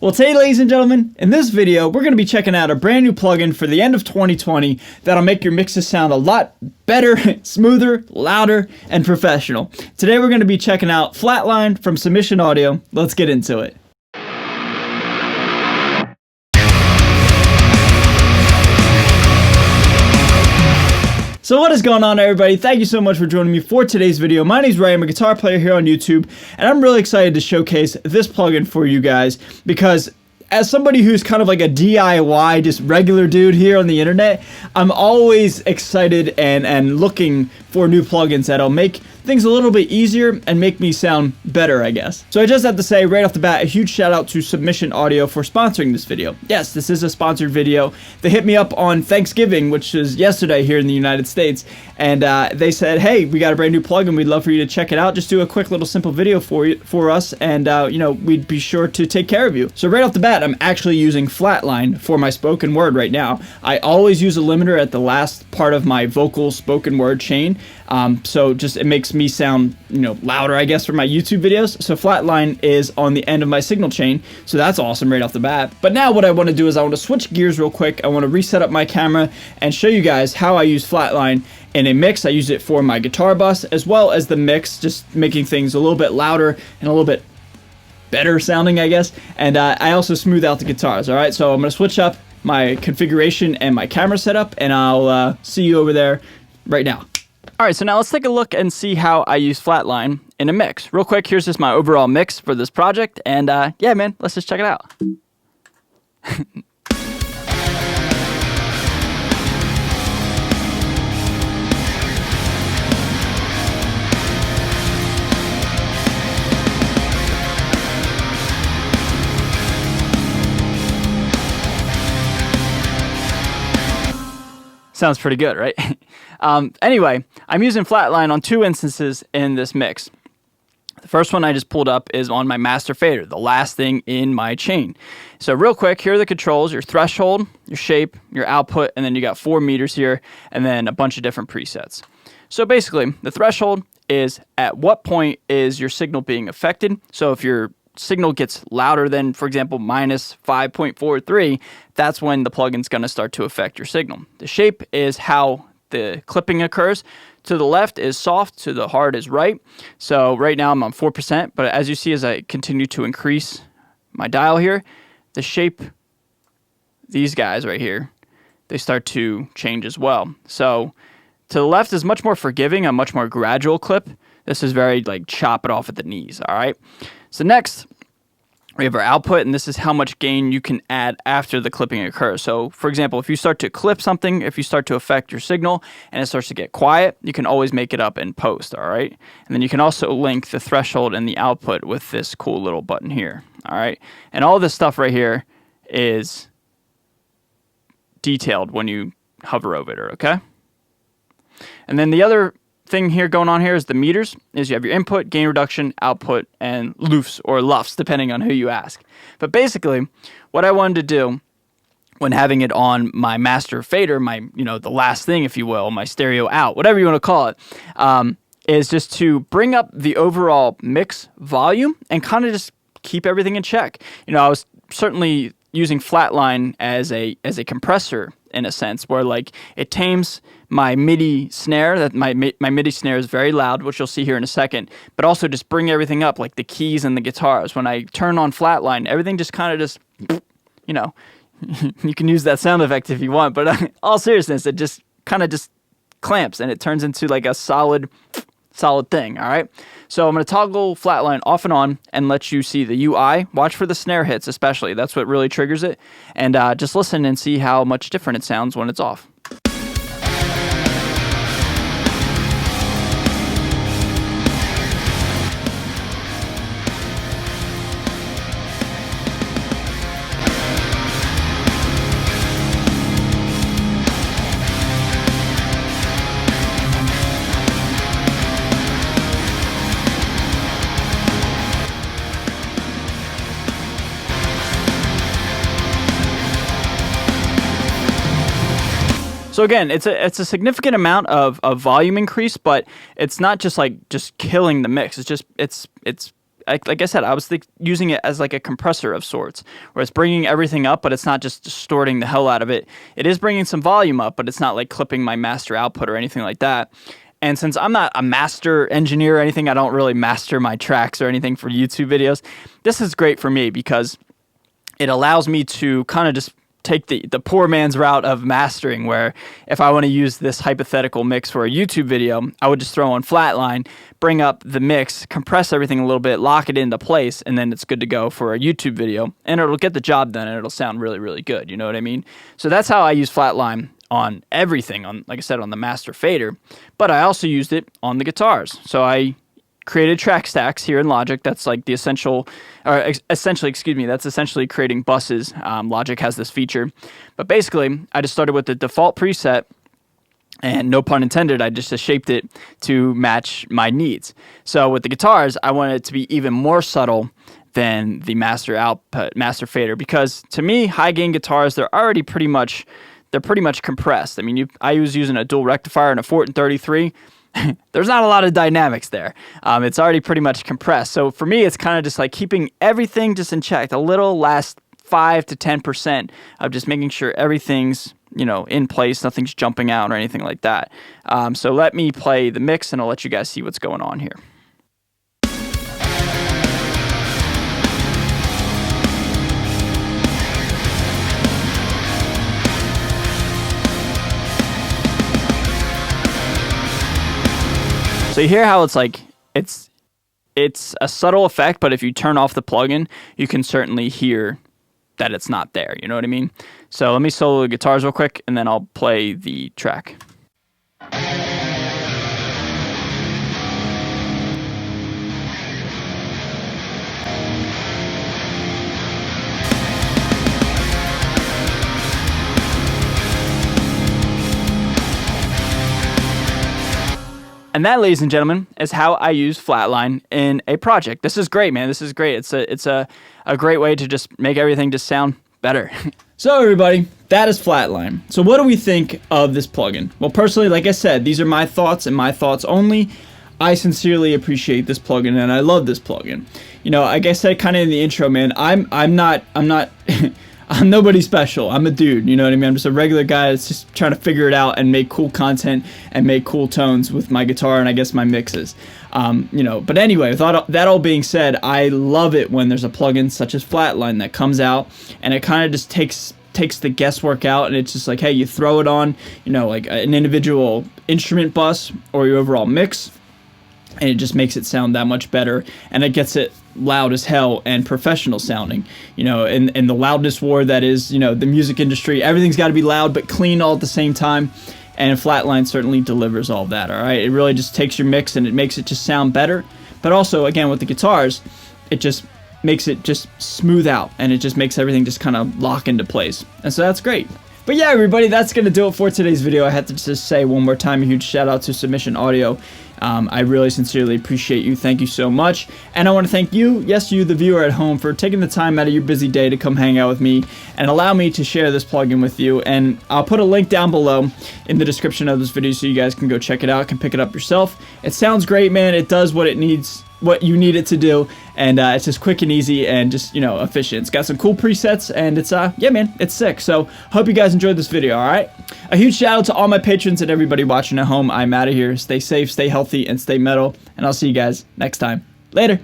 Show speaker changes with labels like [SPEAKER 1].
[SPEAKER 1] Well, today, ladies and gentlemen, in this video, we're going to be checking out a brand new plugin for the end of 2020 that'll make your mixes sound a lot better, smoother, louder, and professional. Today, we're going to be checking out Flatline from Submission Audio. Let's get into it. So what is going on, everybody? Thank you so much for joining me for today's video. My name is Ray. I'm a guitar player here on YouTube, and I'm really excited to showcase this plugin for you guys because as somebody who's kind of like a DIY, just regular dude here on the internet, I'm always excited and looking for new plugins that'll make things a little bit easier and make me sound better, I guess. So I just have to say right off the bat, a huge shout out to Submission Audio for sponsoring this video. Yes, this is a sponsored video. They hit me up on Thanksgiving, which was yesterday here in the United States, and they said, hey, we got a brand new plugin. We'd love for you to check it out. Just do a quick little simple video for us, and we'd be sure to take care of you. So right off the bat, I'm actually using Flatline for my spoken word right now. I always use a limiter at the last part of my vocal spoken word chain. So just it makes me sound, louder, I guess, for my YouTube videos. So Flatline is on the end of my signal chain. So that's awesome right off the bat. But now what I want to do is I want to switch gears real quick. I want to reset up my camera and show you guys how I use Flatline in a mix. I use it for my guitar bus as well as the mix, just making things a little bit louder and a little bit better sounding, I guess. And I also smooth out the guitars. All right, so I'm going to switch up my configuration and my camera setup, and I'll see you over there right now. All right, so now let's take a look and see how I use Flatline in a mix. Real quick, here's just my overall mix for this project, and yeah, man, let's just check it out. Sounds pretty good, right? Anyway, I'm using Flatline on two instances in this mix. The first one I just pulled up is on my master fader, the last thing in my chain. So real quick, here are the controls: your threshold, your shape, your output, and then you got 4 meters here, and then a bunch of different presets. So basically, the threshold is at what point is your signal being affected. So if your signal gets louder than, for example, minus 5.43, that's when the plugin's going to start to affect your signal. The shape is how the clipping occurs. To the left is soft, to the hard is right. So right now I'm on 4%, but as you see, as I continue to increase my dial here, the shape, these guys right here, they start to change as well. So to the left is much more forgiving, a much more gradual clip. This is very like chop it off at the knees, all right? So next, we have our output, and this is how much gain you can add after the clipping occurs. So, for example, if you start to clip something, if you start to affect your signal, and it starts to get quiet, you can always make it up in post, all right? And then you can also link the threshold and the output with this cool little button here, all right? And all this stuff right here is detailed when you hover over it, okay? And then the other thing here going on here is the meters. Is you have your input, gain reduction, output, and loofs or luffs, depending on who you ask. But basically, what I wanted to do when having it on my master fader, my the last thing, if you will, my stereo out, whatever you want to call it, is just to bring up the overall mix volume and kind of just keep everything in check. I was certainly using Flatline as a compressor in a sense, where like it tames my MIDI snare. That my MIDI snare is very loud, which you'll see here in a second, but also just bring everything up, like the keys and the guitars. When I turn on Flatline, everything just kind of just, you can use that sound effect if you want, but in all seriousness, it just kind of just clamps and it turns into like a solid thing, all right? So I'm going to toggle Flatline off and on and let you see the UI. Watch for the snare hits especially. That's what really triggers it. And just listen and see how much different it sounds when it's off. So again, it's a significant amount of volume increase, but it's not just like killing the mix. It's like I said, I was using it as like a compressor of sorts, where it's bringing everything up, but it's not just distorting the hell out of it. It is bringing some volume up, but it's not like clipping my master output or anything like that. And since I'm not a master engineer or anything, I don't really master my tracks or anything for YouTube videos. This is great for me because it allows me to kind of just take the poor man's route of mastering, where if I want to use this hypothetical mix for a YouTube video, I would just throw on Flatline, bring up the mix, compress everything a little bit, lock it into place, and then it's good to go for a YouTube video, and it'll get the job done, and it'll sound really, really good. You know what I mean? So that's how I use Flatline on everything, on, like I said, on the master fader, but I also used it on the guitars. So I created track stacks here in Logic. That's like the essentially, that's essentially creating buses. Logic has this feature, but basically I just started with the default preset, and no pun intended, I just shaped it to match my needs. So with the guitars, I wanted it to be even more subtle than the master output, master fader, because to me, high gain guitars, they're pretty much compressed. I mean, I was using a dual rectifier and a Fortin 33. There's not a lot of dynamics there. It's already pretty much compressed. So for me, it's kind of just like keeping everything just in check. A little last 5 to 10% of just making sure everything's, in place, nothing's jumping out or anything like that. So let me play the mix, and I'll let you guys see what's going on here. So you hear how it's like, it's a subtle effect, but if you turn off the plugin, you can certainly hear that it's not there. You know what I mean? So let me solo the guitars real quick, and then I'll play the track. And that, ladies and gentlemen, is how I use Flatline in a project. This is great, man. This is great. It's a great way to just make everything just sound better. So everybody, that is Flatline. So what do we think of this plugin? Well, personally, like I said, these are my thoughts and my thoughts only. I sincerely appreciate this plugin, and I love this plugin. Like I said kind of in the intro, man, I'm not I'm nobody special. I'm a dude, you know what I mean? I'm just a regular guy that's just trying to figure it out and make cool content and make cool tones with my guitar and I guess my mixes. But anyway, with that all being said, I love it when there's a plugin such as Flatline that comes out and it kind of just takes the guesswork out, and it's just like, hey, you throw it on, like an individual instrument bus or your overall mix, and it just makes it sound that much better, and it gets it loud as hell and professional sounding. In the loudness war that is, the music industry, everything's got to be loud but clean all at the same time, and Flatline certainly delivers all that. All right, it really just takes your mix and it makes it just sound better, but also, again, with the guitars, it just makes it just smooth out, and it just makes everything just kind of lock into place, and so that's great. But yeah, everybody, that's going to do it for today's video. I had to just say one more time a huge shout out to Submission Audio. I really sincerely appreciate you. Thank you so much. And I want to thank you, yes, you, the viewer at home, for taking the time out of your busy day to come hang out with me and allow me to share this plugin with you. And I'll put a link down below in the description of this video so you guys can go check it out, can pick it up yourself. It sounds great, man. It does what it needs, what you need it to do, and it's just quick and easy and just, efficient. It's got some cool presets, and it's, yeah, man, it's sick. So, hope you guys enjoyed this video, alright? A huge shout out to all my patrons and everybody watching at home. I'm out of here. Stay safe, stay healthy, and stay metal, and I'll see you guys next time. Later!